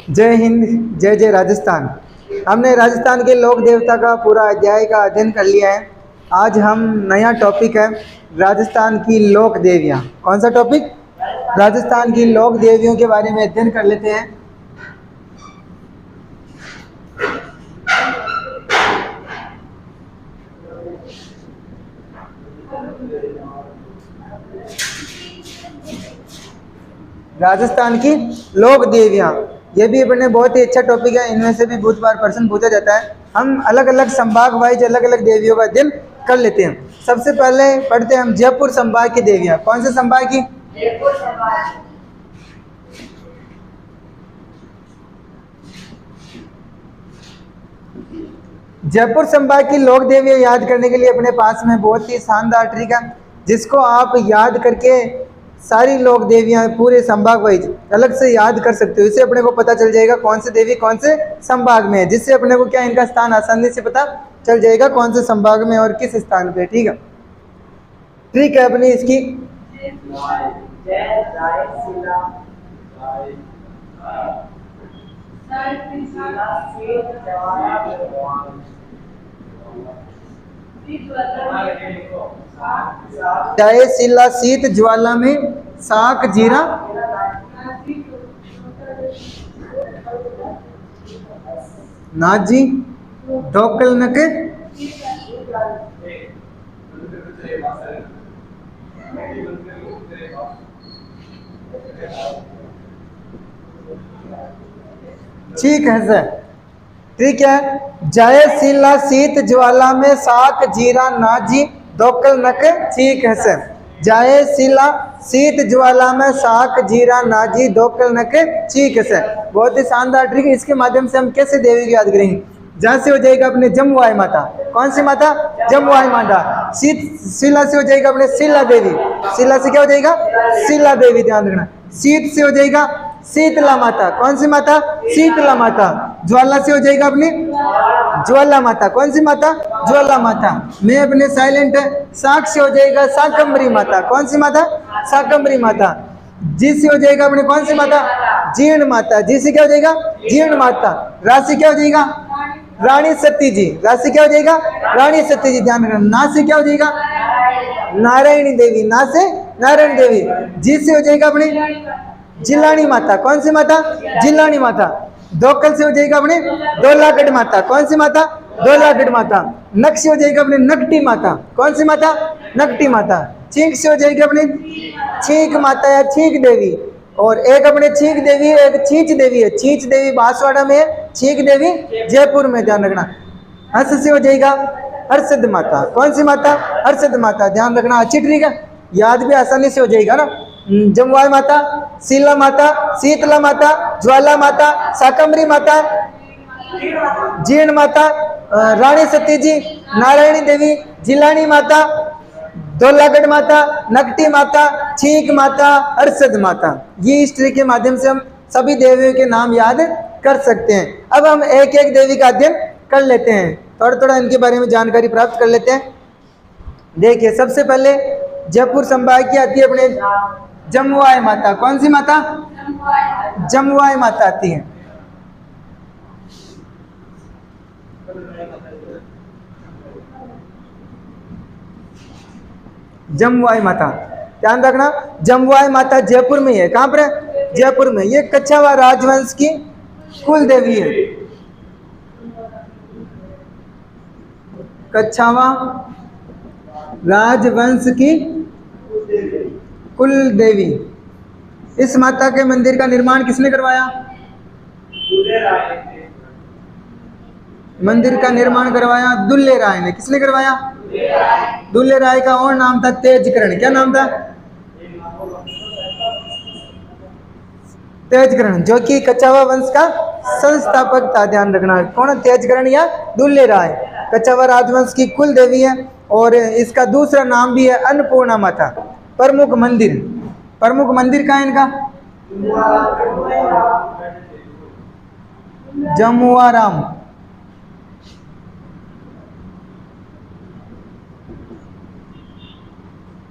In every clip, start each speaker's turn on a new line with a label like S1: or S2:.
S1: जय हिंद, जय जय राजस्थान। हमने राजस्थान के लोक देवता का पूरा अध्याय का अध्ययन कर लिया है। आज हम नया टॉपिक है राजस्थान की लोक देवियाँ। कौन सा टॉपिक? राजस्थान की लोक देवियों के बारे में अध्ययन कर लेते हैं। राजस्थान की लोक देवियाँ, ये भी अपने बहुत ही अच्छा टॉपिक है। इनमें से भी बहुत बार प्रश्न पूछा जाता है। हम अलग अलग संभाग वाइज अलग अलग देवियों का अध्ययन कर लेते हैं। सबसे पहले पढ़ते हैं हम जयपुर संभाग की देवियाँ। कौन से संभाग की?
S2: जयपुर संभाग।
S1: जयपुर संभाग की लोक देवियाँ याद करने के लिए अपने पास में बहुत ही शानदार ट्रिक है, जिसको आप याद करके सारी लोक देवियाँ पूरे संभाग वाइज अलग से याद कर सकते हो। इससे अपने को पता चल जाएगा कौन से देवी कौन से संभाग में है, जिससे अपने को क्या इनका स्थान आसानी से पता चल जाएगा कौन से संभाग में और किस स्थान पे। ठीक है, ट्रिक है अपनी इसकी। जय शिला शीत ज्वाला में साक जीरा नाजी ढोकल नके ठीक है सर, ठीक है। जय शिला शीत ज्वाला में साक जीरा नाजी ढोकल नके, ठीक है सर। जय शिला शीत ज्वाला में साक जीरा नाजी ढोकल नके, ठीक है सर। बहुत ही शानदार ट्रिक। इसके माध्यम से हम कैसे देवी को याद करेंगे? जहाँ से हो जाएगा अपने जम्मुआई माता। कौन सी माता? जम्मुआई माता। शिला से हो जाएगा अपने शिला देवी। शिला से क्या हो जाएगा? शिला देवी, ध्यान रखना। शीत से हो जाएगा शीतला माता। कौन सी माता? शीतला माता। ज्वाला से हो जाएगा अपनी ज्वाला माता। कौन सी माता? ज्वाला माता। मैं अपने साइलेंट है। साक से हो जाएगा शाकंभरी माता। कौन सी माता? शाकंभरी माता। जी से हो जाएगा अपने कौन सी माता? जीर्ण माता। जी से क्या हो जाएगा? जीर्ण माता। राशि क्या हो जाएगा? रानी सती जी। राशि क्या हो जाएगा? रानी सती जी, ध्यान रखना। ना से क्या हो जाएगा? नारायणी देवी। ना से नारायण देवी। जी से हो जाएगा अपनी जिलानी माता। कौन सी माता? जिलानी माता। दोकल से हो जाएगा अपने दोलागढ़ माता। कौन सी माता? दोलागढ़ माता। नक से हो जाएगा अपने नकटी माता। कौन सी माता? नकटी माता। छींक से हो जाएगी अपनी छींक माता या छींक देवी। और एक अपने छींक देवी है, एक छींच देवी है। छींच देवी बांसवाड़ा में है, छींक देवी जयपुर में, ध्यान रखना। हर्ष से हो जाएगा हर्षद माता। कौन सी माता? हर्षद माता, ध्यान रखना। अच्छी ट्रिक है, याद भी आसानी से हो जाएगा ना। जमुआई माता, शीला माता, शीतला माता, ज्वाला माता, शाकंभरी माता, जीर्ण माता, रानी सती जी, नारायणी देवी, जिलानी माता, दोलागढ़ माता, नकटी माता, छींक माता, हर्षद माता। ये इस ट्रिक के माध्यम से हम सभी देवियों के नाम याद कर सकते हैं। अब हम एक एक देवी का अध्ययन कर लेते हैं, थोड़ा थोड़ा इनके बारे में जानकारी प्राप्त कर लेते हैं। देखिए, सबसे पहले जयपुर संभाग की आती है अपने जमुआई माता। कौन सी माता? जमुआई माता आती है। जमुआई माता, ध्यान रखना। जमुआई माता जयपुर में है। कहाँ पर है? जयपुर में। ये कच्छावा राजवंश की कुल देवी है। कच्छावा राजवंश की कुल देवी। इस माता के मंदिर का निर्माण किसने करवाया? मंदिर का निर्माण करवाया दुल्ले राय ने। किसने करवाया? दुल्ले राय का और नाम था तेजकरण। क्या नाम था? तेजकरण, जो कि कच्छावा वंश का संस्थापक था। ध्यान रखना, कौन? तेजकरण या दुल्ले राय। कच्छावा राजवंश की कुल देवी है। और इसका दूसरा नाम भी है अन्नपूर्णा माता। प्रमुख मंदिर, प्रमुख मंदिर कहाँ है इनका? जमुआराम।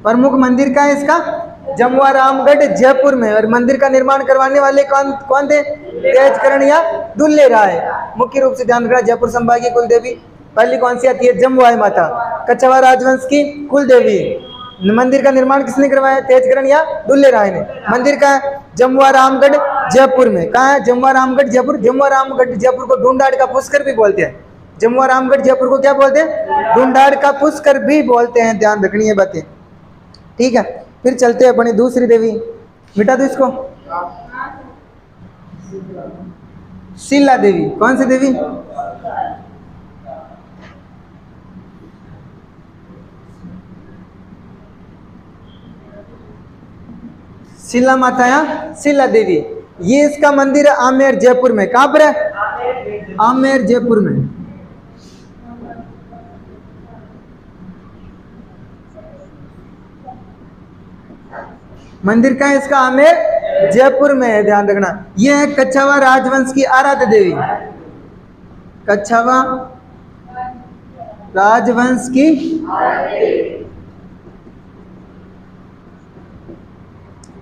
S1: प्रमुख मंदिर का है इसका जमुआ रामगढ़ जयपुर में। और मंदिर का निर्माण करवाने वाले कौन कौन थे? तेजकरण या दुल्ले राय। मुख्य रूप से ध्यान रखना, जयपुर संभाग की कुल देवी पहली कौन सी आती है? जमुआई माता। कछवाहा राजवंश की कुल देवी। मंदिर का निर्माण किसने करवाया? तेजकरण या दुल्ले राय ने। मंदिर का जमुआ रामगढ़ जयपुर में। कहाँ है? जमुआ रामगढ़ जयपुर। जमुआ रामगढ़ जयपुर को ढूंढाड़ का पुष्कर भी बोलते हैं। जमुआ रामगढ़ जयपुर को क्या बोलते हैं? ढूंढाड़ का पुष्कर भी बोलते हैं। ध्यान रखनी है बातें, ठीक है। फिर चलते हैं अपनी दूसरी देवी, मिटा दो इसको, शीला देवी। कौन सी देवी? शीला माता या शीला देवी। ये इसका मंदिर है आमेर जयपुर में। कहां पर है? आमेर जयपुर में। मंदिर का इसका आमेर जयपुर में है, ध्यान रखना। यह है कछवाहा राजवंश की आराध्य देवी। कछवाहा राजवंश की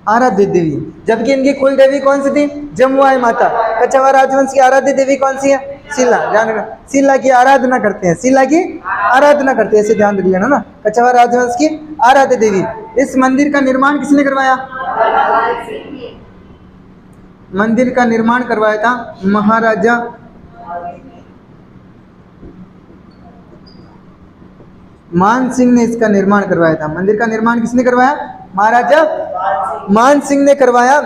S1: आराध्य देवी। जबकि इनकी कुल देवी कौन सी थी? जमुआई माता। कछवाहा राजवंश की आराध्य देवी कौन सी है? शीला। ध्यान रखना, शीला की आराधना करते हैं, शीला की आराधना करते हैं, इसे ध्यान रख लेना ना। कछवाहा राजवंश की आराध्य देवी। इस मंदिर का निर्माण किसने करवाया? मंदिर का निर्माण करवाया था महाराजा मान सिंह ने। इसका निर्माण करवाया था। मंदिर का निर्माण किसने करवाया? महाराजा मान सिंह ने करवाया।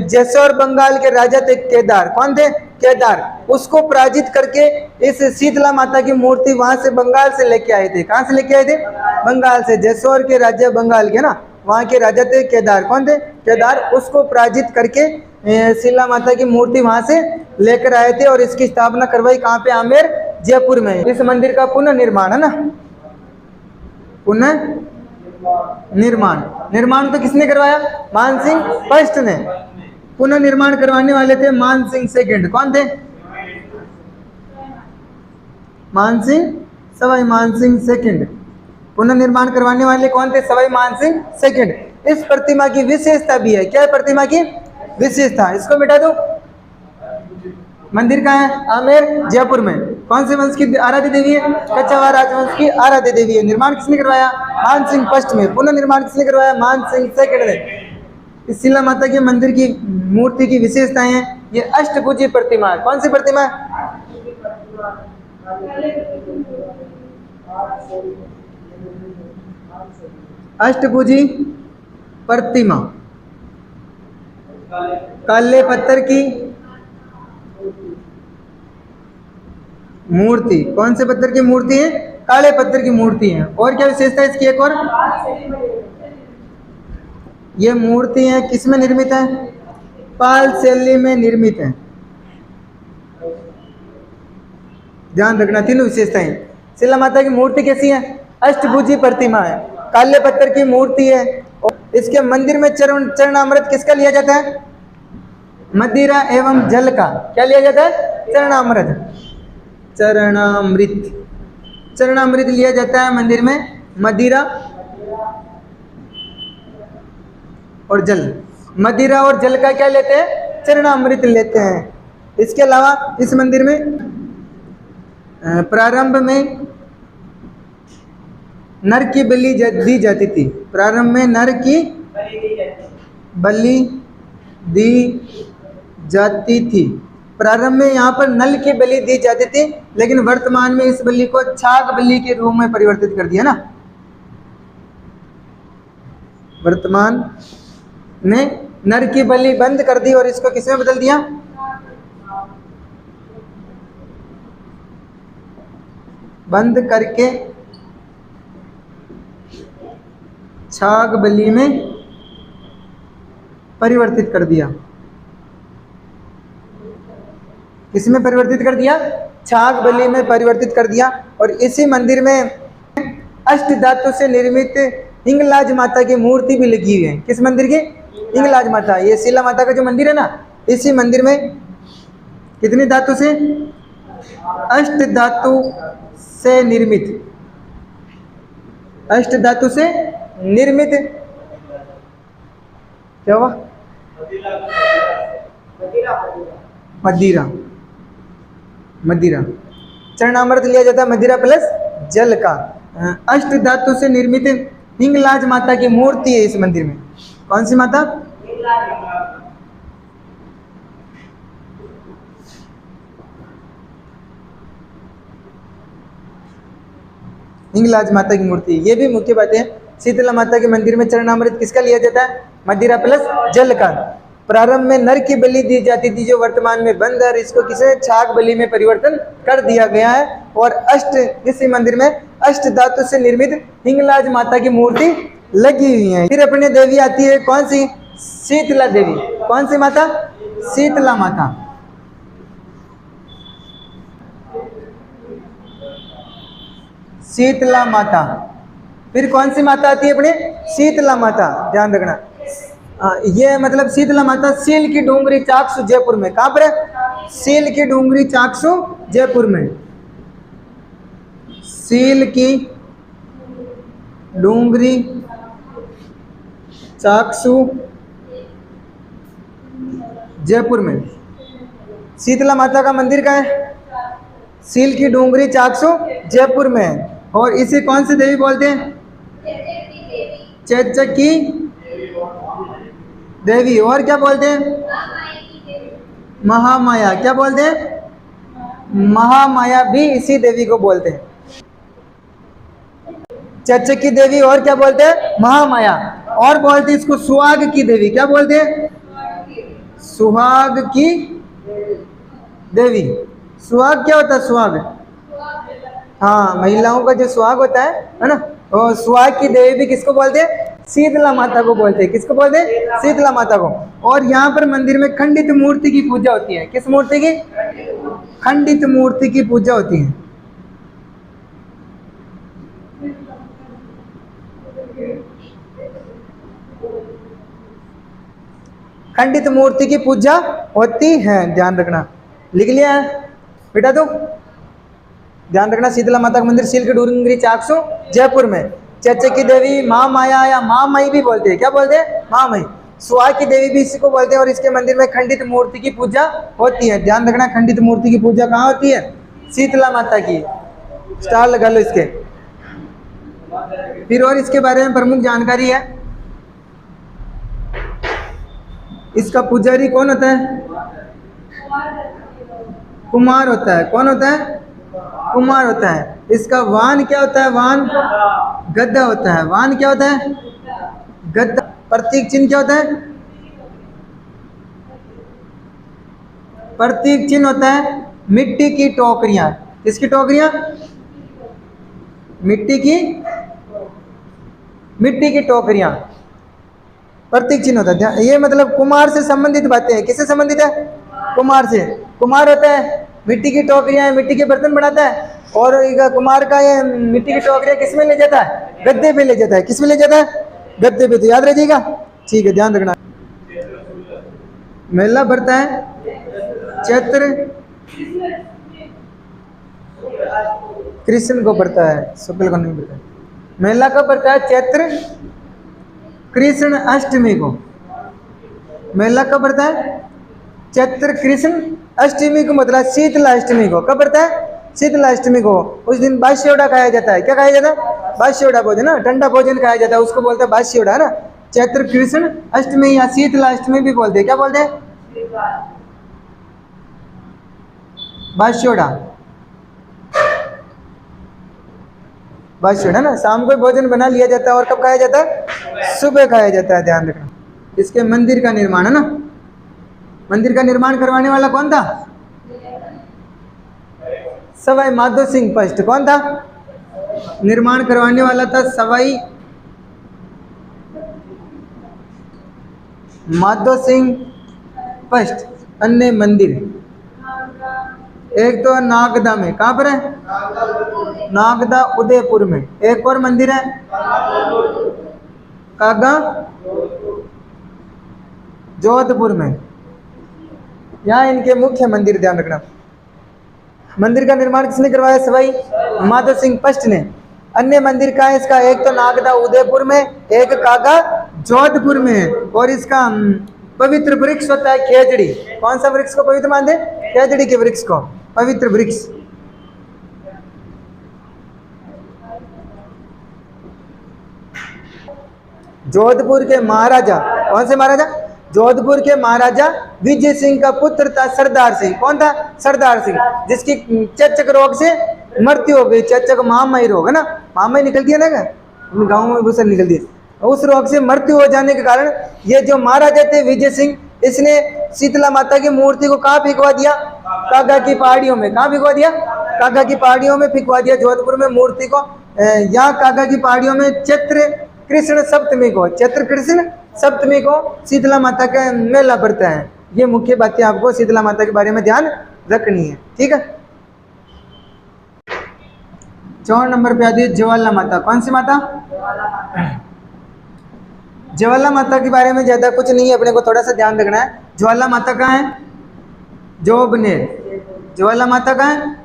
S1: जैसोर बंगाल के राजा थे केदार। कौन थे? केदार। उसको पराजित करके इस शीतला माता की मूर्ति वहां से बंगाल से लेके आए थे। कहां से लेके आए थे? बंगाल से। जैसोर के राजा बंगाल के ना, वहां के राजा थे केदार। कौन थे? केदार। उसको पराजित करके शीला माता की मूर्ति वहां से लेकर आए थे और इसकी स्थापना करवाई। कहां पे? आमेर जयपुर में। इस मंदिर का पुनः निर्माण है ना, पुनः निर्माण। निर्माण तो किसने करवाया? मान सिंह फर्स्ट ने। पुनः निर्माण करवाने वाले थे मान सिंह सेकंड। कौन थे? मान सिंह, सवाई मान सिंह सेकंड। पुनः निर्माण करवाने वाले कौन थे? सवाई मान सिंह सेकंड। इस प्रतिमा की विशेषता भी है। क्या है प्रतिमा की विशेषता? इसको मिटा दो। मंदिर कहाँ है? आमेर जयपुर में। कौन से वंश की आराध्य देवी है? कछवाहा राजवंश की आराध्य देवी है। निर्माण किसने करवाया? मान सिंह फर्स्ट में। पुनः निर्माण किसने करवाया? मान सिंह सेकंड ने। इस शीला माता के मंदिर की मूर्ति की विशेषताएं हैं। ये अष्टभुजी प्रतिमा है। कौन सी प्रतिमा है? अष्टभुजी प्रतिमा। काले पत्थर की मूर्ति। कौन से पत्थर की मूर्ति है? काले पत्थर की मूर्ति है। और क्या विशेषता है इसकी? एक और, ये मूर्ति है किस में निर्मित है? पाल शैली में निर्मित है। ध्यान रखना, तीनों विशेषताएं। शीला माता की मूर्ति कैसी है? अष्टभुजी प्रतिमा है, काले पत्थर की मूर्ति है। और इसके मंदिर में चरणामृत किसका लिया जाता है? मदिरा एवं जल का। क्या लिया जाता है? चरणामृत। चरणामृत, चरणामृत लिया जाता है मंदिर में। मदिरा और जल, मदिरा और जल का क्या लेते हैं? चरणामृत लेते हैं। इसके अलावा इस मंदिर में प्रारंभ में नर की बलि दी जाती थी। प्रारंभ में नर की बलि दी जाती थी। प्रारंभ में यहाँ पर नल की बलि दी जाती थी, लेकिन वर्तमान में इस बलि को छाग बलि के रूप में परिवर्तित कर दिया ना। वर्तमान में नर की बलि बंद कर दी और इसको किसमें बदल दिया? बंद करके छाग बलि में परिवर्तित कर दिया। किसमें परिवर्तित कर दिया? छाग बलि में परिवर्तित कर दिया। और इसी मंदिर में अष्ट धातु से निर्मित हिंगलाज माता की मूर्ति भी लगी हुई है। किस मंदिर की? हिंगलाज माता। ये शीला माता का जो मंदिर है ना, इसी मंदिर में कितनी धातु से? अष्ट धातु से निर्मित, अष्ट धातु से निर्मित क्या हुआ? मदिरा, मदिरा। चरणामृत लिया जाता है मदिरा प्लस जल का। अष्ट धातु से निर्मित हिंगलाज माता की मूर्ति है इस मंदिर में। कौन सी माता? हिंगलाज माता की मूर्ति। ये भी मुख्य बात है। शीतला माता के मंदिर में चरणामृत किसका लिया जाता है? मदिरा प्लस जल का। प्रारंभ में नर की बलि दी जाती थी जो वर्तमान में बंद है, और इसको किसे छाग बलि में परिवर्तन कर दिया गया है। और अष्ट इसी मंदिर में अष्ट धातु से निर्मित हिंगलाज माता की मूर्ति लगी हुई है। फिर अपने देवी आती है कौन सी? शीतला देवी। कौन सी माता? शीतला माता। शीतला माता। फिर कौन सी माता आती है अपने? शीतला माता। ध्यान रखना, ये मतलब शीतला माता सील की डूंगरी चाकसू जयपुर में। कहां पर है? सील की डूंगरी चाकसू जयपुर में। सील की डूंगरी चाकसू जयपुर में शीतला माता का मंदिर कहाँ है? सील की डूंगरी चाकसू जयपुर में है। और इसे कौन सी देवी बोलते हैं? चेचक की देवी। और क्या बोलते हैं? महामाया। क्या बोलते हैं? महामाया भी इसी देवी को बोलते हैं। चेचक की देवी। और क्या बोलते हैं? महामाया। और बोलते हैं इसको सुहाग की देवी। क्या बोलते हैं? सुहाग की देवी। सुहाग क्या होता है? सुहाग, हाँ, महिलाओं का जो सुहाग होता है ना। और सुहाग की देवी भी किसको बोलते हैं? शीतला माता को बोलते हैं। किसको बोलते हैं? शीतला माता को। और यहाँ पर मंदिर में खंडित मूर्ति की पूजा होती है। किस मूर्ति की? खंडित मूर्ति की पूजा होती है। खंडित मूर्ति की पूजा होती है। ध्यान रखना, लिख लिया है बेटा? तो ध्यान रखना, शीतला माता का मंदिर सील की डूंगरी चाकसू जयपुर में। चेचक की देवी महामाया या महामाई भी बोलते हैं। क्या बोलते हैं? महामाई। सुहाग की देवी भी इसी को बोलते हैं। और इसके मंदिर में खंडित मूर्ति की पूजा होती है। ध्यान रखना, खंडित मूर्ति की पूजा कहाँ होती है? शीतला माता की। स्टार लगा लो इसके। फिर और इसके बारे में प्रमुख जानकारी है, इसका पुजारी कौन होता है? कुमार होता है। कौन होता है? कुमार होता है। इसका वाहन क्या होता है? वाहन गद्दा होता है। वाहन क्या होता है? गद्दा। प्रतीक चिन्ह क्या होता है? प्रतीक चिन्ह होता है मिट्टी की टोकरियां। किसकी टोकरियां? मिट्टी की टोकरियां प्रतीक चिन्ह होता है। ये मतलब कुमार से संबंधित बातें हैं। किससे संबंधित है? कुमार से। कुमार होता है मिट्टी की टोकरियां, मिट्टी के बर्तन बनाता है। और कुमार का ये मिट्टी की टोकरियां किस में ले जाता है? गद्दे पे ले जाता है। किस में ले जाता है? गद्दे पे। तो याद रखिएगा, ठीक है, ध्यान रखना। मेला भरता है चैत्र कृष्ण को पड़ता है, शुक्ल को नहीं पड़ता। मेला कब पड़ता है? चैत्र कृष्ण अष्टमी को। मेला कब पड़ता है? चैत्र कृष्ण अष्टमी को, मतलब शीतला अष्टमी को। कब पड़ता है? शीतला अष्टमी को। उस दिन बास्योड़ा खाया जाता है। क्या खाया जाता है? बास्योड़ा भोजन ना, ठंडा भोजन खाया जाता है, उसको बोलते हैं बास्योड़ा, है ना। चैत्र कृष्ण अष्टमी या शीतला अष्टमी भी बोलते हैं। क्या बोलते हैं? बास्योड़ा। बास्योड़ा ना। शाम को भोजन बना लिया जाता है। और कब खाया जाता है? सुबह खाया जाता है। ध्यान रखना। इसके मंदिर का निर्माण, है ना, मंदिर का निर्माण करवाने वाला कौन था? सवाई माधो सिंह फर्स्ट। कौन था? निर्माण करवाने वाला था सवाई माधो सिंह फर्स्ट। अन्य मंदिर एक तो नागदा में। कहाँ पर है? नागदा उदयपुर में। एक और मंदिर है कागा जोधपुर में। यहाँ इनके मुख्य मंदिर। ध्यान रखना, मंदिर का निर्माण किसने करवाया? सवाई माधो सिंह फर्स्ट ने। अन्य मंदिर का है इसका? एक तो नागदा उदयपुर में, एक कागा जोधपुर में है। और इसका पवित्र वृक्ष होता है खेजड़ी। कौन सा वृक्ष को पवित्र मानते हैं? खेजड़ी के वृक्ष को पवित्र वृक्ष। जोधपुर के महाराजा, कौन से महाराजा? जोधपुर के महाराजा विजय सिंह का पुत्र था सरदार सिंह। कौन था? सरदार सिंह, जिसकी चेचक रोग से मृत्यु हो गई। चेचक महामारी रोग है ना, महामारी निकलती है ना, गाँव में भूषण निकलती है। उस रोग से मृत्यु हो जाने के कारण ये जो महाराजा थे विजय सिंह, इसने शीतला माता की मूर्ति को कहाँ फेंकवा दिया? कागा की पहाड़ियों में। कहाँ फेंकवा दिया? कागा की पहाड़ियों में फेंकवा दिया जोधपुर में मूर्ति को। यहाँ कागा की पहाड़ियों में चैत्र कृष्ण सप्तमी को, चैत्र कृष्ण सप्तमी को शीतला माता का मेला पड़ता है। ये मुख्य बातें आपको शीतला माता के बारे में ध्यान रखनी है, ठीक है। 4 नंबर पे आती है ज्वाला माता। कौन सी माता? ज्वाला माता के बारे में ज्यादा कुछ नहीं है, अपने को थोड़ा सा ध्यान रखना है। ज्वाला माता कहाँ है? जोबनेर। ज्वाला माता कहाँ है?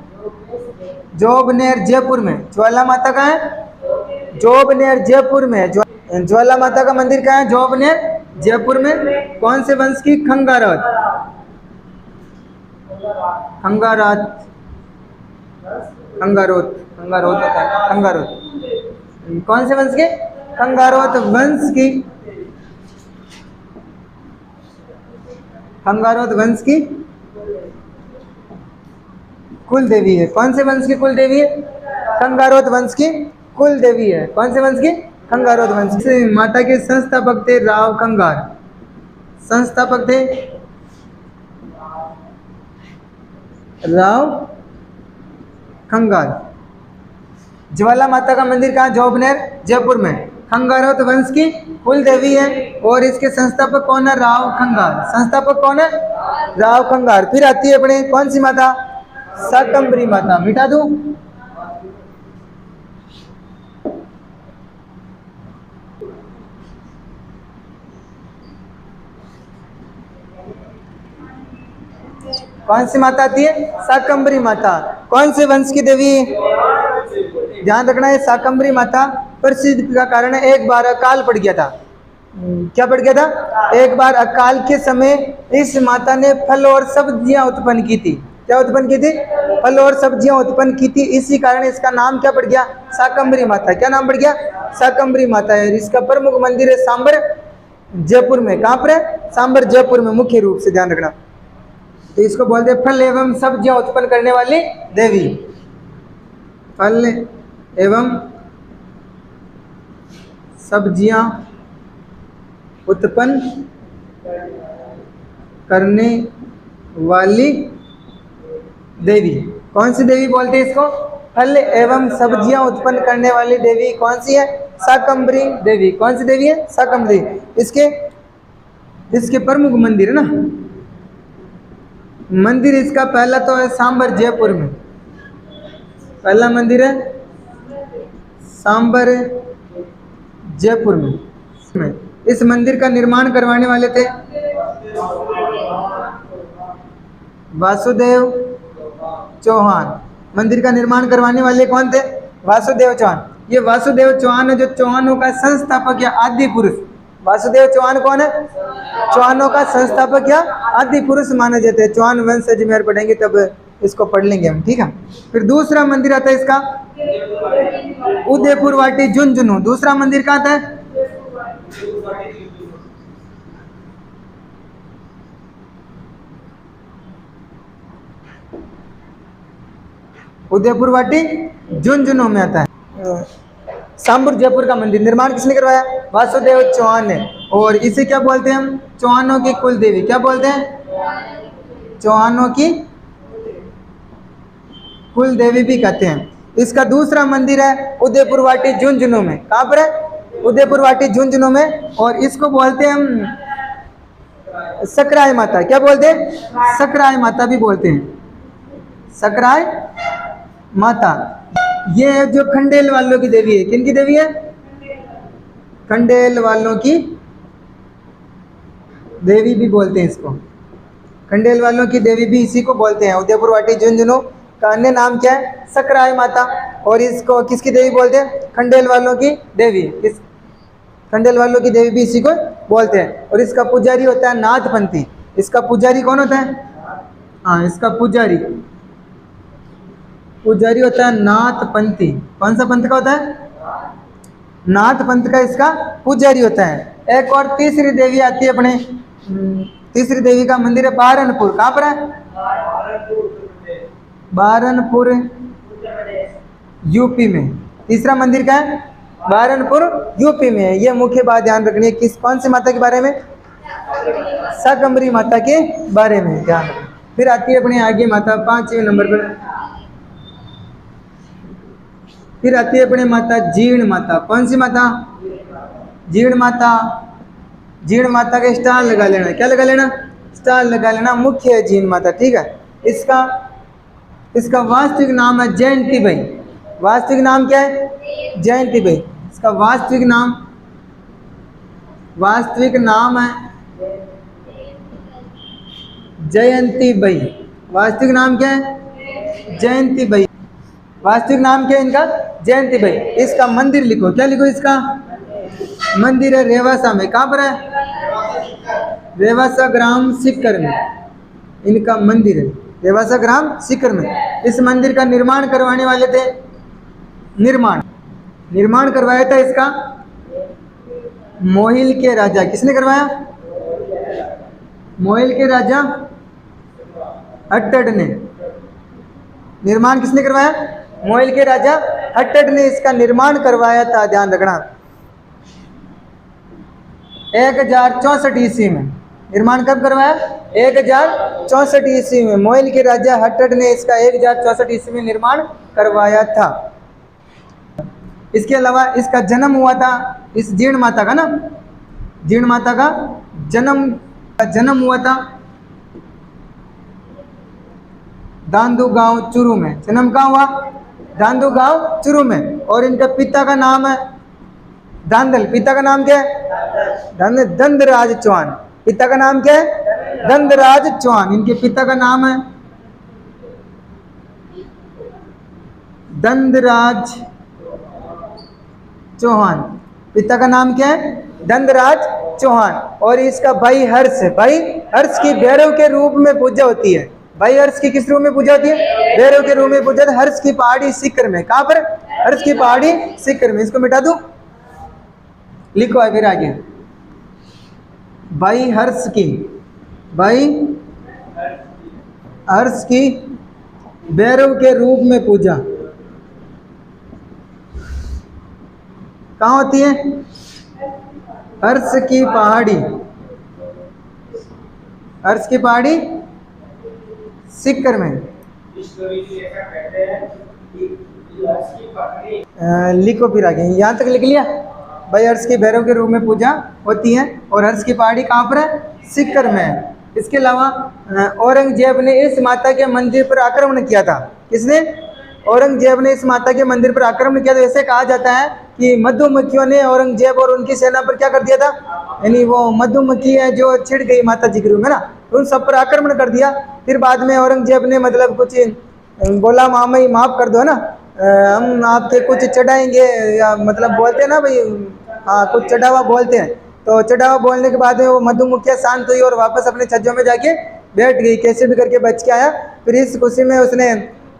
S1: जोबनेर जयपुर में। ज्वाला माता कहाँ है? जोबनेर जयपुर में। ज्वाला माता का मंदिर कहाँ है? जोबनेर जयपुर में। कौन से वंश की? खंगारात। खंगारात, खंगारोत, खंगारोत होता है, खंगारोत। कौन से वंश के? खंगारोत वंश की, खंगारोत वंश की कुल देवी है। कौन से वंश की कुल देवी है? खंगारोत वंश की कुल देवी है। कौन से वंश की? खंगारोत वंश से। माता के संस्थापक थे राव खंगार। संस्थापक थे राव खंगार। ज्वाला माता का मंदिर कहाँ? जोबनेर जयपुर में। खंगारोत वंश की कुल देवी है और इसके संस्थापक कौन है? राव खंगार। संस्थापक कौन है? राव खंगार। फिर आती है अपने कौन सी माता? शाकंभरी माता। मिटा दूं? कौन सी माता आती है? शाकंभरी माता। कौन से वंश की देवी? ध्यान रखना है, शाकंभरी माता प्रसिद्ध का कारण है एक बार अकाल पड़ गया था। क्या पड़ गया था? एक बार अकाल के समय इस माता ने फल और सब्जियां उत्पन्न की थी। क्या उत्पन्न की थी? फल और सब्जियां उत्पन्न की थी। इसी कारण इसका नाम क्या पड़ गया? शाकंभरी माता। क्या नाम पड़ गया? शाकंभरी माता है। इसका प्रमुख मंदिर है सांबर जयपुर में। कहाँ पर है? सांबर जयपुर में मुख्य रूप से, ध्यान रखना। तो इसको बोलते हैं फल एवं सब्जियां उत्पन्न करने वाली देवी। फल एवं सब्जियां उत्पन्न करने वाली देवी। कौन सी देवी बोलते हैं इसको? फल एवं सब्जियां उत्पन्न करने वाली देवी कौन सी है? शाकंभरी देवी। कौन सी देवी है? शाकंभरी। इसके प्रमुख मंदिर है ना, मंदिर इसका पहला तो है सांबर जयपुर में। पहला मंदिर है सांबर जयपुर में। इस मंदिर का निर्माण करवाने वाले थे वासुदेव चौहान। मंदिर का निर्माण करवाने वाले कौन थे? वासुदेव चौहान। ये वासुदेव चौहान है जो चौहानों का संस्थापक या आदि पुरुष। वासुदेव चौहान कौन है? चौहानों का संस्थापक या आदि पुरुष माने जाते हैं। चौहान वंश अजमेर पढ़ेंगे तब इसको पढ़ लेंगे हम, ठीक है। फिर दूसरा मंदिर आता है इसका उदयपुर वाटी झुंझुनू। दूसरा मंदिर कहाँ था? उदयपुर वाटी झुंझुनू में आता है। सांबर जयपुर का मंदिर निर्माण किसने करवाया? वासुदेव चौहान ने। और इसे क्या बोलते हैं हम? चौहानों की कुल देवी। क्या बोलते हैं? चौहानों की कुल देवी भी कहते हैं। इसका दूसरा मंदिर है उदयपुर वाटी झुंझुनू में। कहाँ पर है? उदयपुर वाटी झुंझुनू में। और इसको बोलते हैं हम सकराय माता। क्या बोलते हैं? सकराय माता भी बोलते हैं। सकराय माता ये जो खंडेल वालों की देवी है। किन की देवी है? खंडेल वालों की देवी भी बोलते हैं इसको। खंडेल वालों की देवी भी इसी को बोलते हैं। उदयपुर वाटी झुंझुनू का अन्य नाम क्या है? सकराय माता। और इसको किसकी देवी बोलते हैं? खंडेल वालों की देवी। खंडेल वालों की देवी भी इसी को बोलते हैं। और इसका पुजारी होता है नाथपंथी। इसका पुजारी कौन होता है? हाँ, इसका पुजारी होता है नाथपंथी। कौन सा पंथ का होता है? नाथ पंथ का इसका पुजारी होता है। एक और तीसरी देवी आती है अपने, तीसरी देवी का मंदिर है बहारनपुर। कहाँ पर है? बहारनपुर यूपी में। तीसरा मंदिर क्या है? बहारनपुर यूपी में है। ये मुख्य बात ध्यान रखनी है। किस कौन सी माता के बारे में? शाकंभरी माता के बारे में ध्यान रखना। फिर आती है अपने आगे माता 5वें नंबर पर। फिर आती है अपने माता जीर्ण माता। कौन सी माता? जीर्ण माता। जीर्ण माता का स्टार लगा लेना। क्या लगा लेना? स्टार लगा लेना। मुख्य है जीर्ण माता, ठीक है। इसका वास्तविक नाम है जयंती बाई। वास्तविक नाम क्या है? जयंती बाई। इसका वास्तविक नाम है जयंती बाई। वास्तविक नाम क्या है? जयंती बाई। वास्तविक नाम क्या है इनका? जयंती बाई। इसका मंदिर लिखो। क्या लिखो? इसका मंदिर है रेवासा में। कहाँ पर है? रेवासा ग्राम सीकर में इनका मंदिर है। रेवासा ग्राम सीकर में। इस मंदिर का निर्माण करवाने वाले थे, निर्माण करवाया था इसका मोहिल के राजा। किसने करवाया? मोहिल के राजा हट्टड़ ने। निर्माण किसने करवाया? मोहिल के राजा हट्टड़ ने इसका निर्माण करवाया था। ध्यान रखना। 1064 ईस्वी में। निर्माण कब करवाया? 1064 ईस्वी में मोहिल के राजा हट्टड़ ने इसका 1064 ईस्वी में निर्माण करवाया था। इसके अलावा इसका जन्म हुआ था, इस जीर्ण माता का ना, जीर्ण माता का जन्म हुआ था दांदू गांव चूरू में। जन्म कहाँ हुआ? दांदू गांव चूरू में। और इनका पिता का नाम है दांदल। पिता का नाम क्या है? दंदराज चौहान। पिता का नाम क्या है? दंदराज चौहान। इनके पिता का नाम है दंदराज चौहान। पिता का नाम क्या है? दंदराज चौहान। और इसका भाई हर्ष है। भाई हर्ष की भैरव के रूप में पूजा होती है। भाई हर्ष की किस रूप में पूजा होती है? भैरव के रूप में पूजा होती है। हर्ष की पहाड़ी सीकर में। कहाँ पर? हर्ष की पहाड़ी सीकर में। इसको मिटा दूं? लिखो है फिर आगे। भाई हर्ष की भैरव के रूप में पूजा कहाँ होती है? हर्ष की पहाड़ी सीकर में। लिखो फिर आगे। यहाँ तक लिख लिया? भाई हर्ष की भैरव के रूप में पूजा होती है। और हर्ष की पहाड़ी कहाँ पर है? सीकर में है। इसके अलावा औरंगजेब ने इस माता के मंदिर पर आक्रमण किया था। किसने? औरंगजेब ने इस माता के मंदिर पर आक्रमण किया था। ऐसे कहा जाता है कि मधुमक्खियों ने औरंगजेब और उनकी सेना पर क्या कर दिया था? यानी वो मधुमक्खी है जो छिड़ गई माता जी के रूप में ना, उन सब पर आक्रमण कर दिया। फिर बाद में औरंगजेब ने मतलब कुछ बोला, मामा माफ़ कर दो ना, हम आपके कुछ चढ़ाएंगे, या मतलब बोलते हैं ना भाई, हाँ कुछ चढ़ावा बोलते हैं। तो चढ़ावा बोलने के बाद में वो मधुमक्खियाँ शांत हुई और वापस अपने छज्जों में जाके बैठ गई। कैसे भी करके बच के आया। फिर इस खुशी में उसने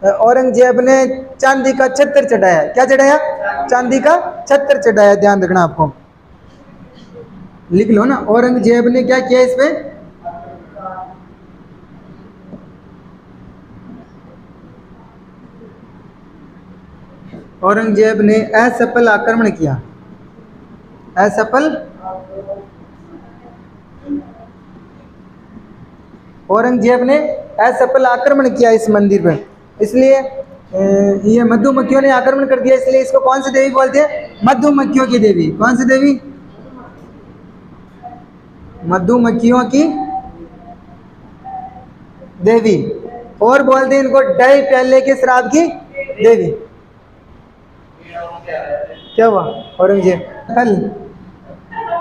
S1: औरंगजेब ने चांदी का छत्र चढ़ाया। क्या चढ़ाया? चांदी का छत्र चढ़ाया। ध्यान रखना, आपको लिख लो ना। औरंगजेब ने क्या किया इस पे? औरंगजेब ने असफल आक्रमण किया। औरंगजेब ने असफल आक्रमण किया इस मंदिर पर। इसलिए ये मधुमक्खियों ने आक्रमण कर दिया, इसलिए इसको कौन सी देवी बोलते हैं? मधुमक्खियों की देवी। कौन सी देवी? मधुमक्खियों की देवी। और बोलते हैं इनको ढाई प्याले के शराब की देवी। क्या हुआ? औरंगजेब कल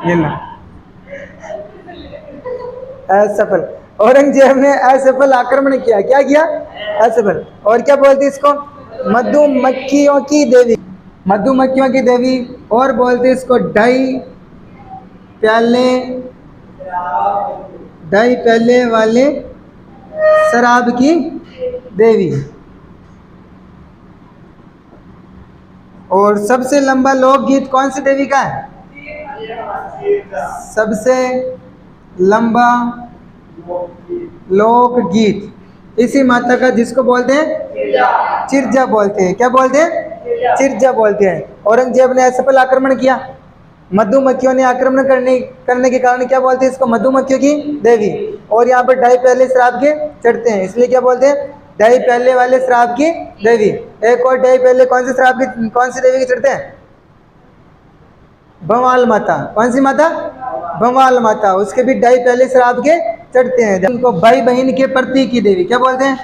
S1: ये ला असफल। औरंगजेब ने असफल आक्रमण किया। क्या किया? असफल। और क्या बोलते इसको? मधुमक्खियों की देवी। मधुमक्खियों की देवी। और बोलते इसको ढाई प्याले, ढाई प्याले वाले शराब की देवी। और सबसे लंबा लोकगीत कौन सी देवी का है? सबसे लंबा लोकगीत इसी माता का, जिसको बोलते हैं चिरजा बोलते हैं। क्या बोलते हैं? चिरजा बोलते हैं। औरंगजेब ने असफल आक्रमण किया, मधुमक्खियों ने आक्रमण करने के कारण क्या बोलते हैं इसको? मधुमक्खियों की देवी। और यहाँ पर ढाई प्याले शराब के चढ़ते हैं, इसलिए क्या बोलते हैं? ढाई प्याले वाले शराब की देवी। एक और ढाई प्याले कौन सी शराब की, कौन सी देवी के चढ़ते हैं? भंवाल माता। कौन सी माता? भंवाल माता। उसके भी ढाई प्याले शराब के चढ़ते हैं। उनको भाई बहन के प्रतीक की देवी क्या बोलते हैं?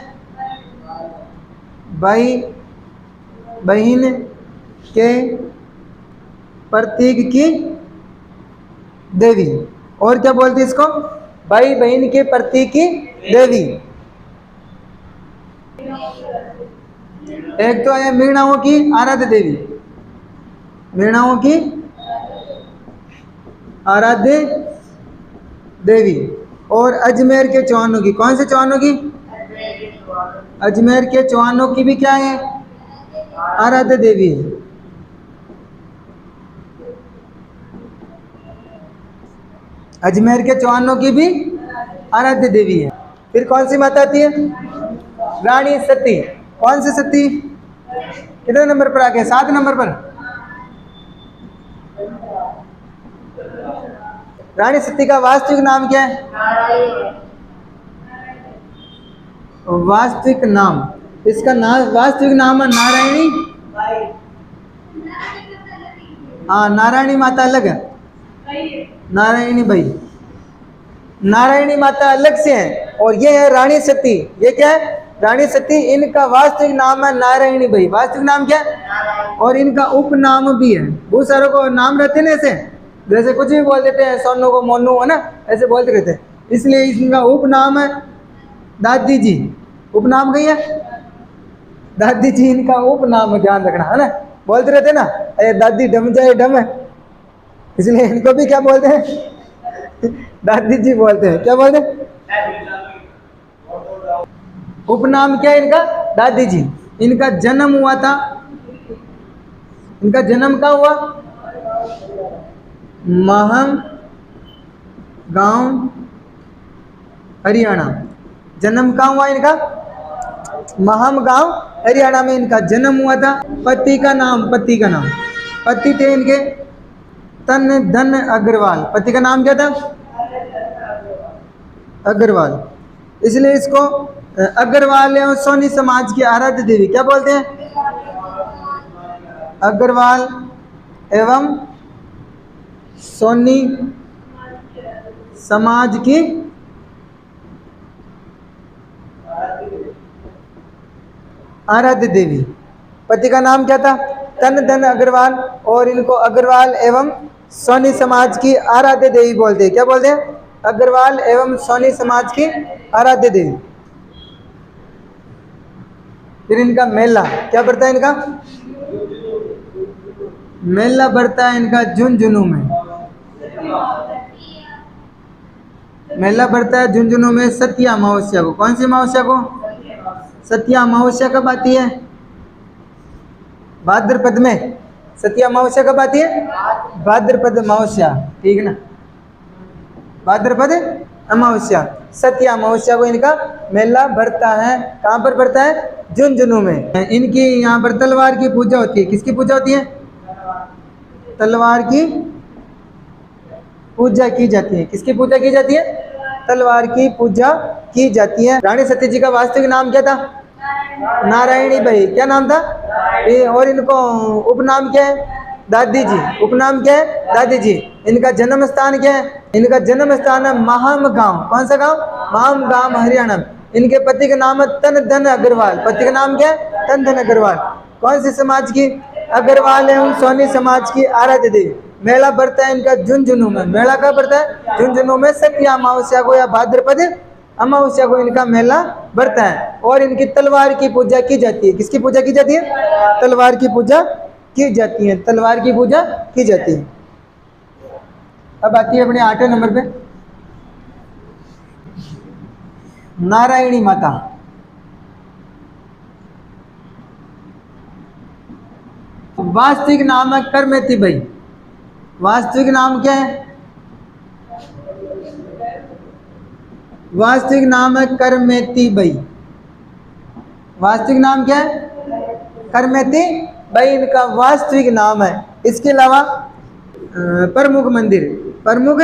S1: भाई बहन के प्रतीक की देवी। और क्या बोलते हैं इसको? भाई बहन के प्रतीक की देवी। एक तो है मीणाओं की आराध्य देवी, मीणाओं की आराध्य देवी। और अजमेर के चौहानों की, कौन से चौहानों की? अजमेर के चौहानों की भी क्या है? आराध्य देवी है। अजमेर के चौहानों की भी आराध्य देवी है। फिर कौन सी माता आती है? रानी सती। कौन सी सती? कितने नंबर पर आ गए? 7 नंबर पर। रानी सती का वास्तविक नाम क्या है? वास्तविक नाम, इसका नाम वास्तविक नाम है नारायणी। हाँ, नारायणी माता अलग है, नारायणी भाई, नारायणी माता अलग से है। और ये है रानी सती। ये क्या है? रानी सती। इनका वास्तविक नाम है नारायणी भाई। वास्तविक नाम क्या है? और इनका उपनाम भी है। बहुत सारों को नाम रहते हैं ना ऐसे, जैसे कुछ भी बोल देते हैं, सोनू को मोनू है ना, ऐसे बोलते रहते हैं। इसलिए इनका उपनाम है दादी जी। उपनाम कही है? दादी जी इनका उपनाम है, ध्यान रखना है ना। बोलते रहते हैं ना, अरे दादी डम जाए डम है, इसलिए इनको भी क्या बोलते हैं? दादी जी बोलते हैं। क्या बोलते हैं? उपनाम क्या है इनका? दादी जी। इनका जन्म हुआ था, इनका जन्म कहाँ हुआ? महम गांव हरियाणा। जन्म कहाँ हुआ इनका? महम गांव हरियाणा में इनका जन्म हुआ था। पति का नाम, पति का नाम, पति थे इनके तन धन अग्रवाल। पति का नाम क्या था? अग्रवाल। इसलिए इसको अग्रवाल एवं सोनी समाज की आराध्य देवी क्या बोलते हैं? अग्रवाल एवं सोनी समाज की आराध्य देवी। पति का नाम क्या था? तन धन अग्रवाल। और इनको अग्रवाल एवं सोनी समाज की आराध्य देवी बोलते हैं। क्या बोलते हैं? अग्रवाल एवं सोनी समाज की आराध्य देवी। फिर इनका मेला क्या बढ़ता है? इनका मेला बढ़ता है इनका झुंझुनू में। मेला बढ़ता है झुंझुनू में सत्या अमावस्या को। कौन सी अमावस्या को? सत्या अमावस्या कब आती है? भाद्रपद में। सत्या अमावस्या कब आती है? भाद्रपद अमावस्या, ठीक है ना, भाद्रपद अमावस्या। सत्या अमावस्या को इनका मेला बढ़ता है। कहाँ पर बढ़ता है? झुंझुनू में। इनकी यहाँ पर तलवार की पूजा होती है। किसकी पूजा होती है? तलवार की पूजा की जाती है। किसकी पूजा की जाती है? तलवार की पूजा की जाती है। रानी सती जी का वास्तविक नाम क्या था? नारायणी बाई। क्या नाम था? और इनको उपनाम क्या है? दादी जी। उपनाम क्या है? दादी जी। इनका जन्म स्थान क्या है? इनका जन्म स्थान है महम गांव। कौन सा गांव? महम गांव हरियाणा। इनके पति का नाम है तन धन अग्रवाल। पति का नाम क्या है? तन धन अग्रवाल। कौन सी समाज की? अग्रवाल एवं सोनी समाज की आराध्य देवी। मेला बढ़ता है इनका झुंझुनू में। मेला कहाँ बढ़ता है? झुंझुनू में सत्या अमावस्या को या भाद्रपद अमावस्या को इनका मेला बढ़ता है। और इनकी तलवार की पूजा की जाती है। किसकी पूजा की जाती है? तलवार की पूजा की जाती है। तलवार की पूजा की जाती है। अब आती है अपने 8वें नंबर पे नारायणी माता। वास्तविक नाम है करमेती बाई। वास्तविक नाम क्या है? वास्तविक नाम है करमेती बाई। वास्तविक नाम क्या है? करमेती बाई इनका वास्तविक नाम है। इसके अलावा प्रमुख मंदिर, प्रमुख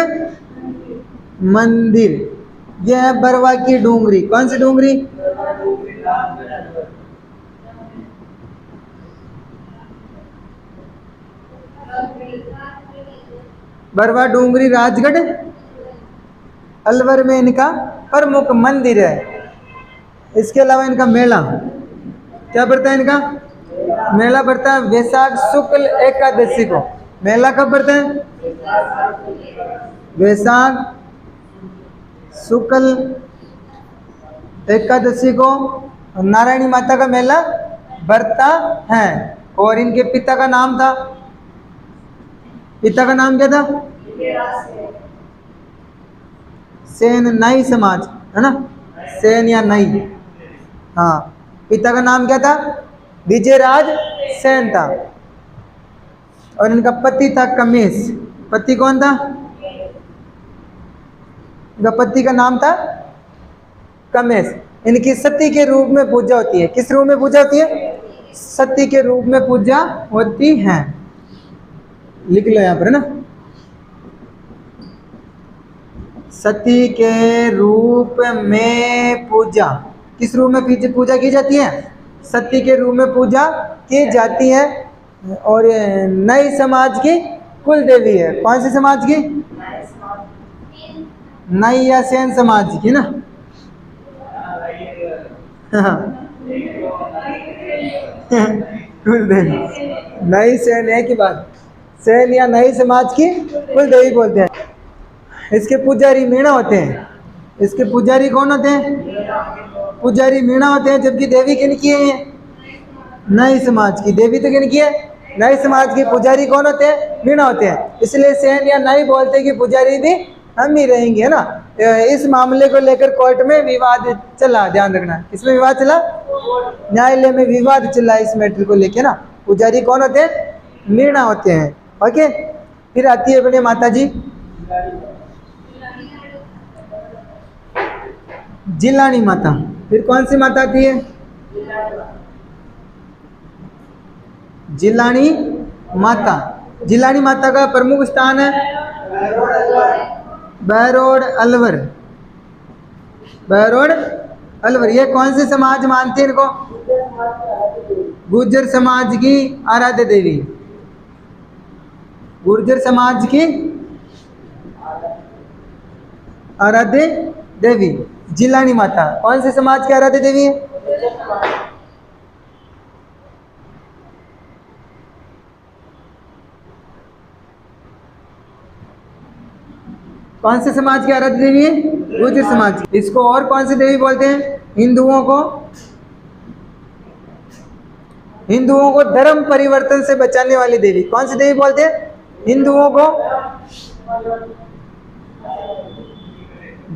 S1: मंदिर यह है बरवा की डूंगरी। कौन सी डूंगरी? बरवा डूंगरी राजगढ़ अलवर में इनका प्रमुख मंदिर है। इसके अलावा इनका मेला क्या पड़ता है? इनका मेला पड़ता है वैशाख शुक्ल एकादशी को। मेला कब पड़ता है? वैशाख शुक्ल एकादशी को नारायणी माता का मेला बढ़ता है। और इनके पिता का नाम था, पिता का नाम क्या था? सेन नाई समाज है ना, सेन या नाई। हाँ, पिता का नाम क्या था? विजयराज सेन था। और इनका पति था कमेश। पति कौन था? इनका पति का नाम था कमेश। इनकी सती के रूप में पूजा होती है। किस रूप में पूजा होती है? सती के रूप में पूजा होती है। लिख लो यहाँ पर है ना, सती के रूप में पूजा। किस रूप में पूजा की जाती है? सती के रूप में पूजा की जाती है। और नई समाज की कुल देवी है। कौन सी समाज की? नई या सेन समाज की ना। कुल देवी नई सेन है की बात, सेन या नई समाज की कुल देवी बोलते हैं। इसके पुजारी मीणा होते हैं। इसके पुजारी कौन होते हैं? पुजारी मीणा होते हैं। जबकि देवी किनकी है? नई समाज की। देवी तो किनकी है? नई समाज की। पुजारी कौन होते हैं? मीणा होते हैं। इसलिए सेन या नई बोलते हैं कि पुजारी भी हम ही रहेंगे, है ना। इस मामले को लेकर कोर्ट में विवाद चला, ध्यान रखना। इसमें विवाद चला, न्यायालय में विवाद चला इस मैटर को लेकर ना। पुजारी कौन होते हैं? मीणा होते हैं। ओके, फिर आती है अपने माता जी जिलानी माता। फिर कौन सी माता आती है? जिलानी माता। जिलानी माता का प्रमुख स्थान है बहरोड अलवर। बहरोड अलवर। ये कौन से समाज मानते हैं इनको? गुर्जर समाज की आराध्य देवी। गुर्जर समाज की आराध्य देवी जिलानी माता। कौन से समाज की आराध्य देवी है? कौन से समाज की आराध्य देवी है? गुर्जर समाज की। इसको और कौन सी देवी बोलते हैं? हिंदुओं को धर्म परिवर्तन से बचाने वाली देवी। कौन सी देवी बोलते हैं? हिंदुओं को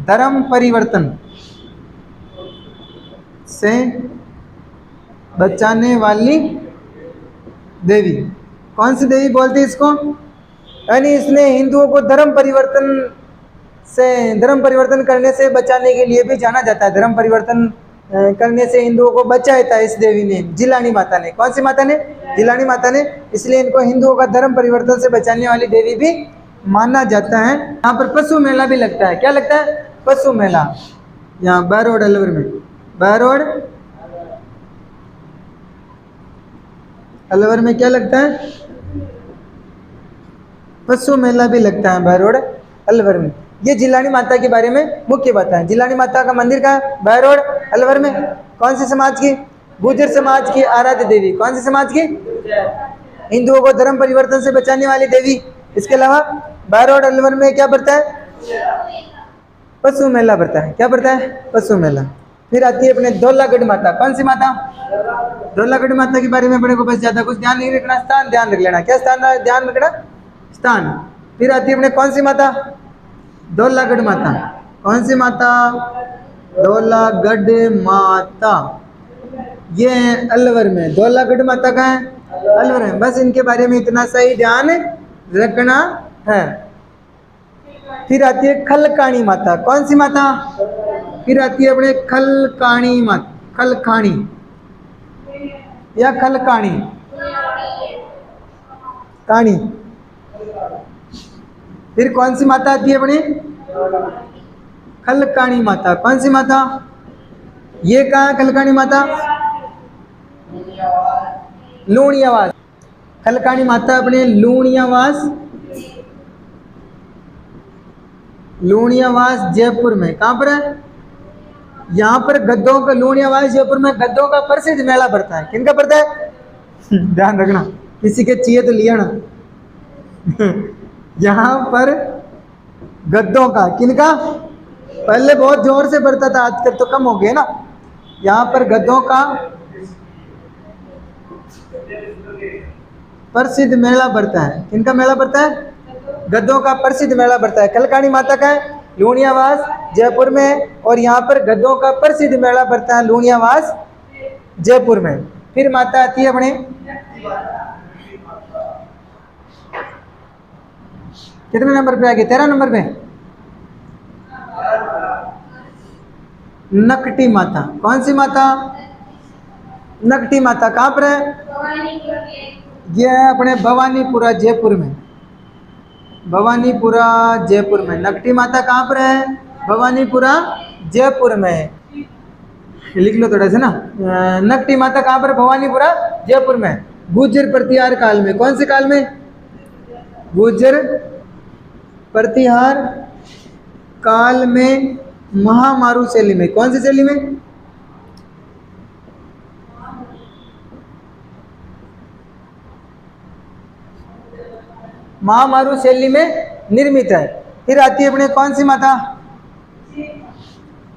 S1: धर्म परिवर्तन से बचाने वाली देवी। कौन सी देवी बोलते हैं इसको? यानी इसने हिंदुओं को धर्म परिवर्तन करने से बचाने के लिए भी जाना जाता है। धर्म परिवर्तन करने से हिंदुओं को बचाया था इस देवी ने, जिलानी माता ने। कौन सी माता ने? जिलानी माता ने। इसलिए इनको हिंदुओं का धर्म परिवर्तन से बचाने वाली देवी भी माना जाता है। यहाँ पर पशु मेला भी लगता है। क्या लगता है? पशु मेला। यहाँ बहरोड अलवर में, बहरोड अलवर में क्या लगता है? पशु मेला भी लगता है बहरोड अलवर में। ये जिलानी माता के बारे में मुख्य बात है। जिलानी माता का मंदिर कहाँ? बहरोड अलवर में। कौन सी समाज की? गुर्जर समाज की आराध्य देवी। कौन सी समाज की? हिंदुओं को धर्म परिवर्तन से बचाने वाली देवी। इसके अलावा बहरोड अलवर में क्या पड़ता है? पशु मेला पड़ता है। क्या पड़ता है? पशु मेला। फिर आती है अपने धौलागढ़ माता। कौन सी माता? धौलागढ़ माता के बारे में अपने को बस ज्यादा कुछ ध्यान नहीं रखना, स्थान ध्यान रख लेना। क्या स्थान ध्यान रखना? स्थान। फिर आती है अपने कौन सी माता, धौलागढ़ माता। कौन सी माता, धौलागढ़ माता। ये है अलवर में, धौलागढ़ माता का है अलवर में। बस इनके बारे में इतना सा ही ध्यान रखना है। फिर आती है खलकाणी माता। कौन सी माता, फिर आती है अपने खलकाणी माता, खलकाणी या खलकाणी, काणी। फिर कौन सी माता आती है अपनी, खलकाणी माता। कौन सी माता, ये कहाँ है खलकाणी माता, लूणियावास। खलकाणी माता अपने लूणियावास, लूणियावास जयपुर में। कहाँ पर है, यहाँ पर गद्दों का, लूणियावास जयपुर में गद्दों का प्रसिद्ध मेला पड़ता है। किनका पड़ता है ध्यान रखना, किसी के चाहिए तो लिया ना यहाँ पर गद्दों का, किनका, पहले बहुत जोर से पड़ता था, आजकल तो कम हो गया ना। यहाँ पर गद्दों का प्रसिद्ध मेला पड़ता है। किनका मेला पड़ता है, गद्दों का प्रसिद्ध मेला पड़ता है। खलकाणी माता का है लूणियावास जयपुर में, और यहाँ पर गद्दों का प्रसिद्ध मेला पड़ता है लूणियावास जयपुर में। फिर माता आती है अपने, कितने नंबर पे आ गए, 13 नंबर पे, नकटी माता। कौन सी माता, नकटी माता। कहाँ पर है, ये है अपने भवानीपुरा जयपुर में, भवानीपुरा जयपुर में। नकटी माता कहाँ पर है, भवानीपुरा जयपुर में। लिख लो थोड़ा सा ना, नकटी माता कहाँ पर, भवानीपुरा जयपुर में। गुर्जर प्रतिहार काल में। कौन से काल में, गुर्जर प्रतिहार काल में महामारू शैली में। कौन सी शैली में, महामारू शैली में निर्मित है। फिर आती है अपने कौन सी माता,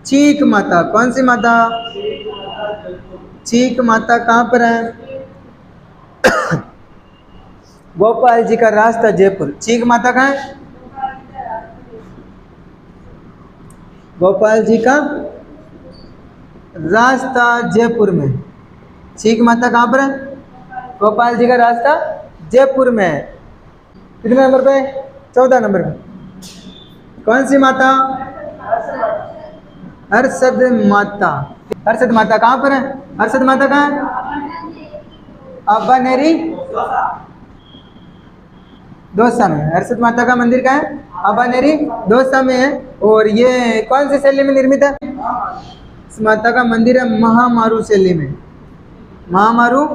S1: चीक माता। कौन सी माता, चीक माता कहाँ पर है, गोपाल जी का रास्ता जयपुर। चीक माता कहाँ है, गोपाल जी का रास्ता जयपुर में। चीक माता कहाँ पर है, गोपाल जी का रास्ता जयपुर में है। कितने नंबर पे, 14 नंबर पे। कौन सी माता, हर्षद माता। हर्षद माता कहाँ पर है, हर्षद माता कहाँ है, अबानेरी दौसा में। हर्षद माता का मंदिर कहाँ है, अबानेरी दौसा में है। और ये कौन सी शैली में निर्मित है, इस माता का मंदिर है महामारू शैली में, महामारू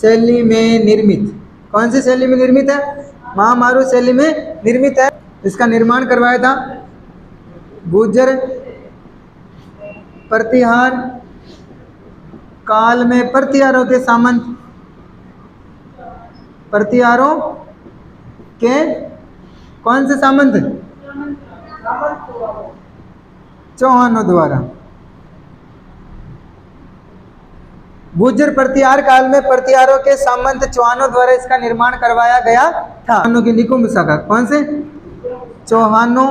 S1: शैली में निर्मित। कौन सी शैली में निर्मित है, महामारू शैली में निर्मित है। इसका निर्माण करवाया था गुर्जर प्रतिहार काल में प्रतिहारों के सामंत, प्रतिहारों के कौन से सामंत, चौहानों द्वारा। गुर्जर प्रतिहार काल में प्रतिहारों के सामंत चौहानों द्वारा इसका निर्माण करवाया गया था। चौहानों की निकुंभ शाखा। कौन से, चौहानों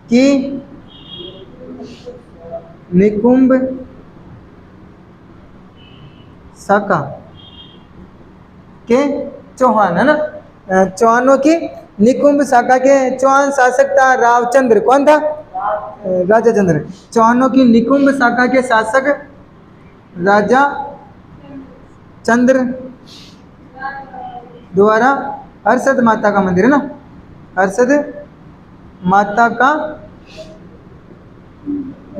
S1: की निकुंभ शाखा के चौहान, है ना, चौहानों की निकुंभ शाखा के चौहान शासक था रावचंद्र। कौन था, राजा चंद्र। चौहानों की निकुंभ शाखा के शासक राजा चंद्र द्वारा हर्षद माता का मंदिर, है ना, हर्षद माता का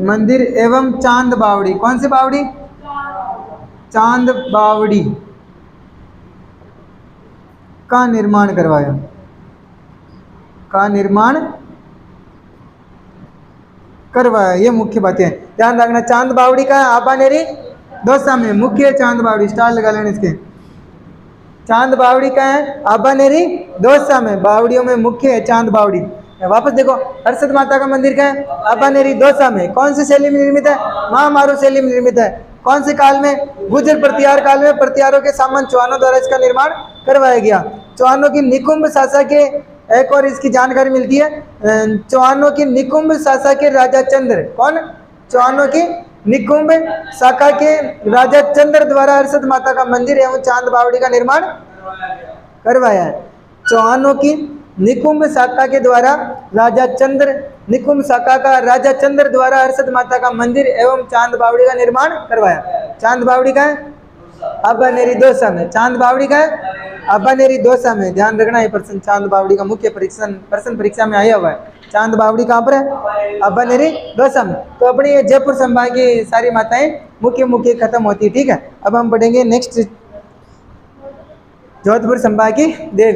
S1: मंदिर एवं चांद बावड़ी। कौन सी बावड़ी, चांद बावड़ी का निर्माण करवाया, का निर्माण करवाया। ये मुख्य बातें हैं, ध्यान रखना। चांद बावड़ी का आबानेरी दौसा में मुख्य चांद बावड़ी, स्टार लगा लेना इसके। चांद बावड़ी का है आबानेरी दौसा में, बावड़ियों में मुख्य है चांद बावड़ी। वापस देखो, हर्षद माता का मंदिर का है आबानेरी दौसा में। कौन सी शैली में निर्मित है, महामारू शैली में निर्मित है। कौन से काल में, गुर्जर प्रतिहार काल में प्रतिहारों के सामंत चौहानों द्वारा इसका निर्माण करवाया गया। चौहानों की निकुंभ शासक के एक और इसकी जानकारी मिलती है, चौहानों की निकुंभ शासक के राजा चंद्र, कौन? चौहानों की निकुंभ शाखा के राजा चंद्र द्वारा हर्षद माता का मंदिर एवं चांद बावड़ी का निर्माण करवाया है। चौहानों की निकुंभ शाखा के द्वारा राजा चंद्र, निकुंभ शाखा का राजा चंद्र द्वारा हर्षद माता का मंदिर एवं चांद बावड़ी का निर्माण करवाया। चांद बावड़ी का है अबनेरी दौसा में, चांद बावड़ी का है अबनेरी दौसा में। ध्यान रखना ये प्रश्न चांद बावड़ी का मुख्य प्रश्न परीक्षा में आया हुआ है। चांद बावड़ी कहाँ पर है? अबनेरी दौसा में। तो अपनी ये जयपुर संभाग की सारी माताएं मुख्य खत्म होती है। ठीक है, अब हम पढ़ेंगे नेक्स्ट जोधपुर संभाग की देवी।